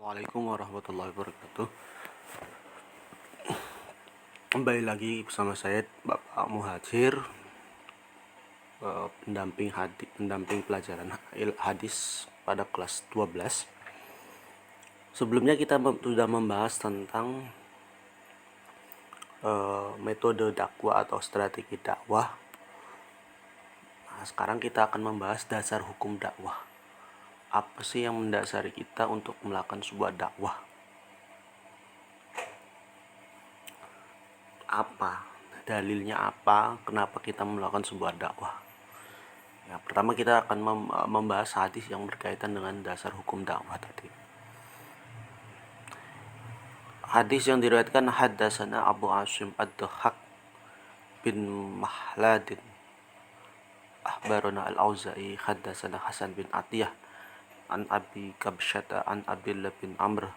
Assalamualaikum warahmatullahi wabarakatuh. Kembali lagi bersama saya Bapak Muhajir, pendamping pelajaran hadis pada kelas 12. Sebelumnya kita sudah membahas tentang metode dakwah atau strategi dakwah. Nah, sekarang kita akan membahas dasar hukum dakwah. Apa sih yang mendasari kita untuk melakukan sebuah dakwah? Apa dalilnya, apa kenapa kita melakukan sebuah dakwah? Ya, pertama kita akan membahas hadis yang berkaitan dengan dasar hukum dakwah tadi. Hadis yang diriwayatkan haddatsana Abu Asim ad-Dhahhak bin Mahladin akhbarana al-Auza'i haddatsana Hasan bin Atiyah an Abi Kabsyata an Abdullah bin Amr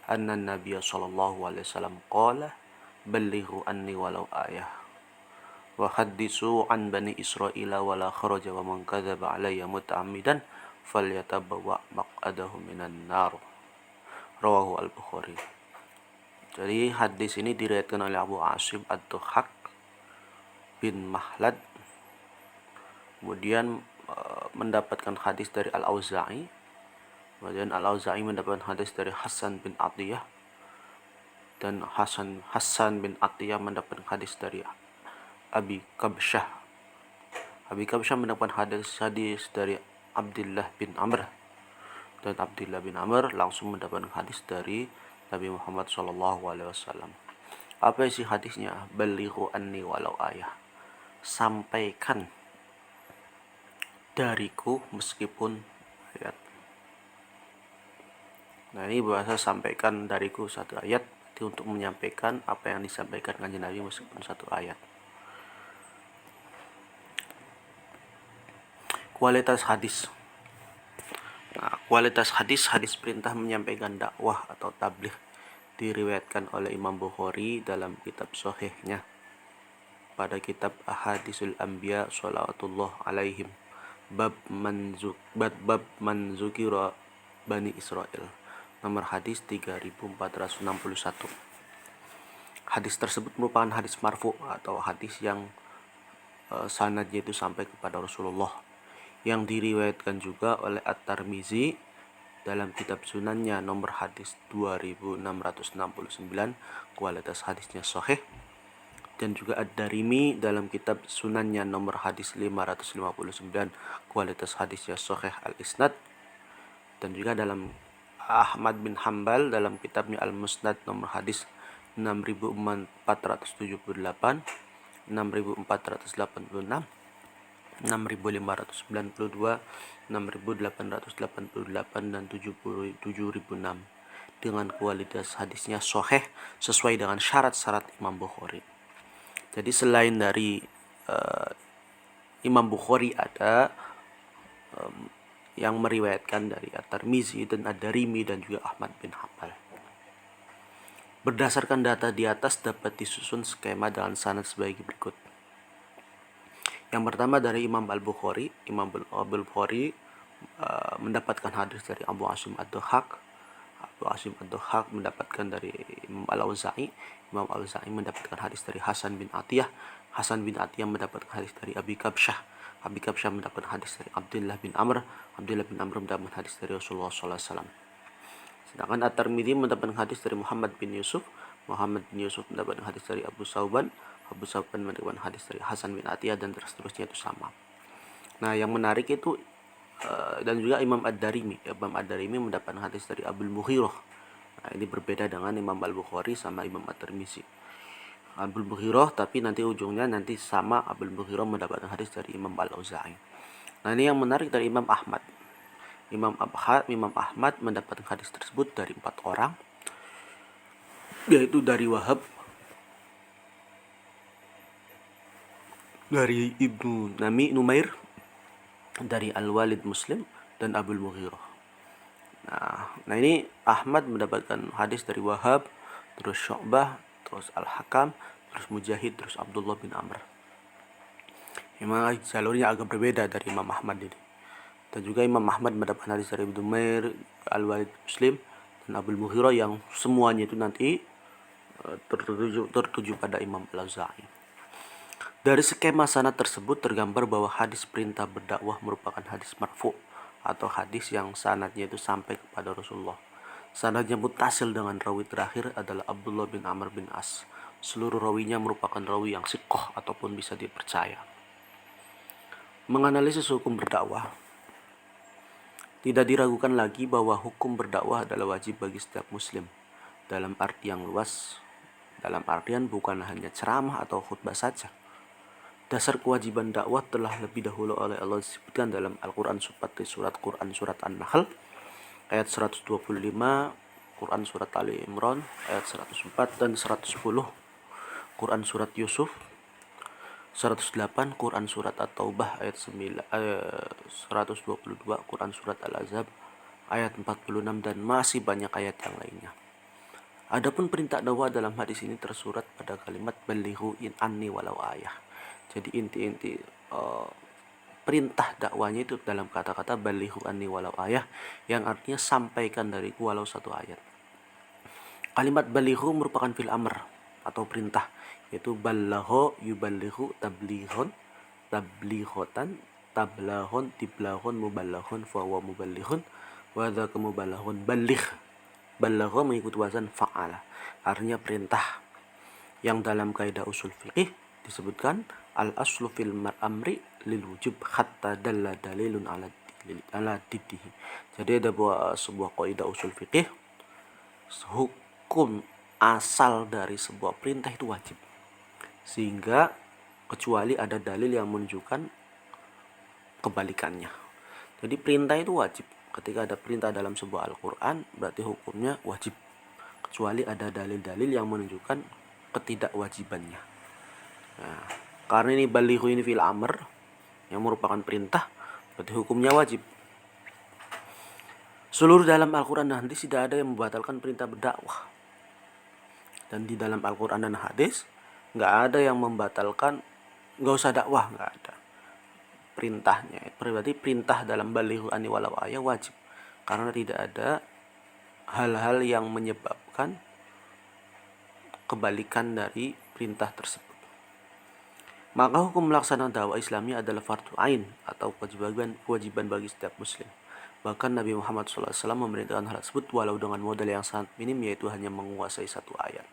anna Nabiy sallallahu alaihi wasallam qala ballighu anni walau ayah wa haditsu an bani Israila wala kharaja wa man kadzaba alayya muta'ammidan falyatabawwa maq'adahu minan nar. Rawahu al-Bukhari. Jadi hadis ini diriwayatkan oleh Abu Asim ad-Dhahhak bin Mahlad, kemudian mendapatkan hadis dari Al-Auza'i, kemudian Al-Auza'i mendapatkan hadis dari Hasan bin Atiyah, dan Hasan bin Atiyah mendapatkan hadis dari Abi Kabsyah. Abi Kabsyah mendapatkan hadis dari Abdullah bin Amr, dan Abdullah bin Amr langsung mendapatkan hadis dari Nabi Muhammad SAW. Apa isi hadisnya? Balighu anni walau ayah. Sampaikan dariku meskipun ayat. Nah, ini bahasa sampaikan dariku satu ayat, itu untuk menyampaikan apa yang disampaikan kanjeng Nabi meskipun satu ayat. Kualitas hadis. Nah, kualitas hadis perintah menyampaikan dakwah atau tabligh diriwayatkan oleh Imam Bukhari dalam kitab Sahihnya pada kitab Ahadisul Anbiya shalawatullah alaihim bab manzukira Bani Israel, nomor hadis 3461. Hadis tersebut merupakan hadis marfu atau hadis yang sanadnya itu sampai kepada Rasulullah, yang diriwayatkan juga oleh At-Tirmizi dalam kitab sunannya nomor hadis 2669, kualitas hadisnya sahih, dan juga Ad-Darimi dalam kitab sunannya nomor hadis 559, kualitas hadisnya sahih al-isnad, dan juga dalam Ahmad bin Hambal dalam kitabnya Al-Musnad nomor hadis 6478, 6486, 6592, 6888, dan 77006 dengan kualitas hadisnya sahih sesuai dengan syarat-syarat Imam Bukhari. Jadi selain dari Imam Bukhari ada yang meriwayatkan dari At-Tirmizi dan Ad-Darimi dan juga Ahmad bin Hambal. Berdasarkan data di atas dapat disusun skema dengan sanad sebagai berikut. Yang pertama dari Imam Al-Bukhari. Imam Al-Bukhari mendapatkan hadis dari Abu Asim ad-Dhahhak. Abu Asim ad-Dhahhak mendapatkan dari Imam Al-Auza'i. Imam Al-Auza'i mendapatkan hadis dari Hasan bin Atiyah. Hasan bin Atiyah mendapatkan hadis dari Abi Kabsyah. Abi Kabsyah mendapatkan hadis dari Abdullah bin Amr. Abdullah bin Amr mendapatkan hadis dari Rasulullah SAW. Sedangkan At-Tirmidzi mendapatkan hadis dari Muhammad bin Yusuf. Muhammad bin Yusuf mendapatkan hadis dari Abu Sauban. Abu Sauban mendapatkan hadis dari Hasan bin Atiyah, dan seterusnya itu sama. Nah, yang menarik itu dan juga Imam Ad-Darimi. Imam Ad-Darimi mendapatkan hadis dari Abul Mughirah. Nah, ini berbeda dengan Imam Al-Bukhari sama Imam At-Tirmidzi. Abul Mughirah tapi nanti ujungnya nanti sama. Abul Mughirah mendapatkan hadis dari Imam Al-Auza'i. Nah, ini yang menarik dari Imam Ahmad. Imam Ahmad mendapatkan hadis tersebut dari 4 orang, yaitu dari Wahab, dari Ibnu Numair, dari Al-Walid Muslim, dan Abul Mughirah. Nah ini Ahmad mendapatkan hadis dari Wahab, terus Syu'bah, terus Al-Hakam, terus Mujahid, terus Abdullah bin Amr. Memang jalurnya agak berbeda dari Imam Ahmad ini. Dan juga Imam Ahmad mendapatkan hadis dari Ibnu Numair, Al-Walid Muslim, dan Abul Mughirah yang semuanya itu nanti tertuju pada Imam Al-Auza'i. Dari skema sanad tersebut tergambar bahwa hadis perintah berdakwah merupakan hadis marfu atau hadis yang sanadnya itu sampai kepada Rasulullah. Sanadnya mutasil dengan rawi terakhir adalah Abdullah bin Amr bin As. Seluruh rawinya merupakan rawi yang siqah ataupun bisa dipercaya. Menganalisis hukum berdakwah, tidak diragukan lagi bahwa hukum berdakwah adalah wajib bagi setiap muslim dalam arti yang luas. Dalam artian bukan hanya ceramah atau khutbah saja. Dasar kewajiban dakwah telah lebih dahulu oleh Allah disebutkan dalam Al-Quran seperti surat Quran surat An-Nahl ayat 125, Quran surat Ali Imran ayat 104 dan 110, Quran surat Yusuf 108, Quran surat At-Taubah ayat 122, Quran surat Al-Ahzab ayat 46 dan masih banyak ayat yang lainnya. Adapun perintah dakwah dalam hadis ini tersurat pada kalimat balighu in anni walau ayah. Jadi inti-inti perintah dakwanya itu dalam kata-kata balighu anni walau ayah, yang artinya sampaikan dariku walau satu ayat. Kalimat balighu merupakan fil amr atau perintah, yaitu balagho yubalighu tablighon, tablighotan, tablahon, tiblahon, mubalaghon, fahuwa mubalighun, wa dzaka mubalaghun. Baligh, balagho mengikuti wazan fa'ala, artinya perintah, yang dalam kaidah usul fiqih disebutkan al-aslu fil amri lil wujub hatta dalla dalilun ala diddihi. Jadi ada sebuah kaidah usul fiqih, hukum asal dari sebuah perintah itu wajib, sehingga kecuali ada dalil yang menunjukkan kebalikannya. Jadi perintah itu wajib. Ketika ada perintah dalam sebuah Al-Quran, berarti hukumnya wajib, kecuali ada dalil-dalil yang menunjukkan ketidakwajibannya. Nah, karena ini balighu ini fil amr yang merupakan perintah, berarti hukumnya wajib. Seluruh dalam Al-Quran dan hadis tidak ada yang membatalkan perintah berdakwah. Dan di dalam Al-Quran dan hadis nggak ada yang membatalkan nggak usah dakwah, nggak ada. Perintahnya, berarti perintah dalam balighu anni walau ayah wajib, karena tidak ada hal-hal yang menyebabkan kebalikan dari perintah tersebut. Maka hukum melaksanakan dakwah Islamiyah adalah fardu ain atau kewajiban bagi setiap muslim. Bahkan Nabi Muhammad SAW memerintahkan hal tersebut walau dengan modal yang sangat minim, yaitu hanya menguasai satu ayat.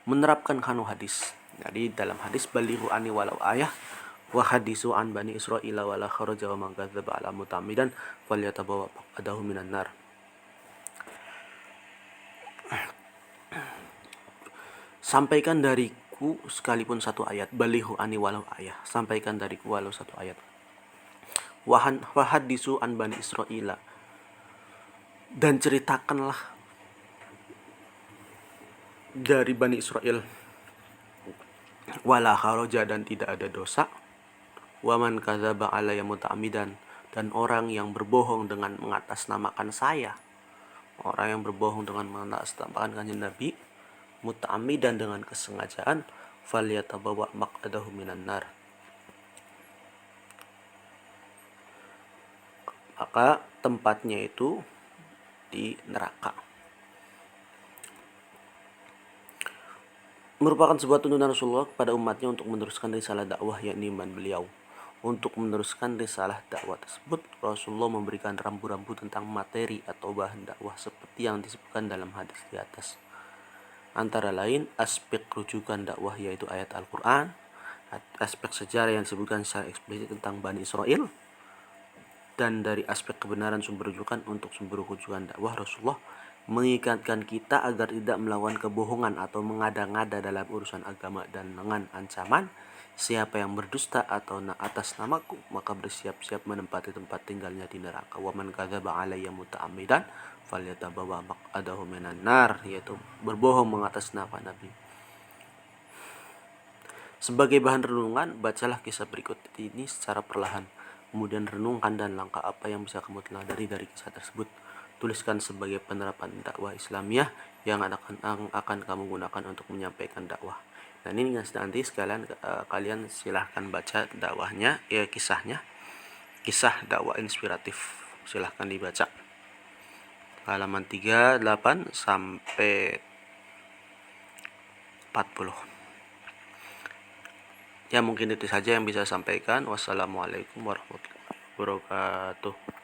Menerapkan kanu hadis. Jadi dalam hadis balighu anni walau ayah wa hadisu an bani Israil wala kharaja wa man kadzdzaba ala mutamidan falyatabawa adahu minan nar. Sampaikan dariku sekalipun satu ayat, balighu anni walau ayah, sampaikan dariku walau satu ayat. Wa hadisu an bani Israil, dan ceritakanlah dari Bani Israel, wala kharaja, dan tidak ada dosa, waman kadzdzaba alayya muta'ammidan, dan orang yang berbohong dengan mengatasnamakan saya, orang yang berbohong dengan mengatasnamakan kanjeng Nabi muta'ammidan dengan kesengajaan, falyatabawa maq'adahu minan nar, maka tempatnya itu di neraka. Merupakan sebuah tuntunan Rasulullah kepada umatnya untuk meneruskan risalah dakwah, yakni iman beliau. Untuk meneruskan risalah dakwah tersebut, Rasulullah memberikan rambu-rambu tentang materi atau bahan dakwah seperti yang disebutkan dalam hadis di atas. Antara lain aspek rujukan dakwah, yaitu ayat Al-Quran, aspek sejarah yang disebutkan secara eksplisit tentang Bani Israel, dan dari aspek kebenaran sumber rujukan. Untuk sumber rujukan dakwah, Rasulullah mengingatkan kita agar tidak melawan kebohongan atau mengada-ngada dalam urusan agama, dan dengan ancaman siapa yang berdusta atau atas namaku maka bersiap-siap menempati tempat tinggalnya di neraka. Wa man kadzdzaba alayya muta'ammidan falyatabawa maq'adahu minan nar, yaitu berbohong mengatasnamakan Nabi. Sebagai bahan renungan, bacalah kisah berikut ini secara perlahan, kemudian renungkan dan langkah apa yang bisa kamu teladani dari kisah tersebut. Tuliskan sebagai penerapan dakwah Islamiyah yang akan kamu gunakan untuk menyampaikan dakwah. Dan ini nanti sekalian kalian silahkan baca dakwahnya, kisahnya, kisah dakwah inspiratif, silahkan dibaca. halaman 38 sampai 40. Ya, mungkin itu saja yang bisa saya sampaikan. Wassalamualaikum warahmatullahi wabarakatuh.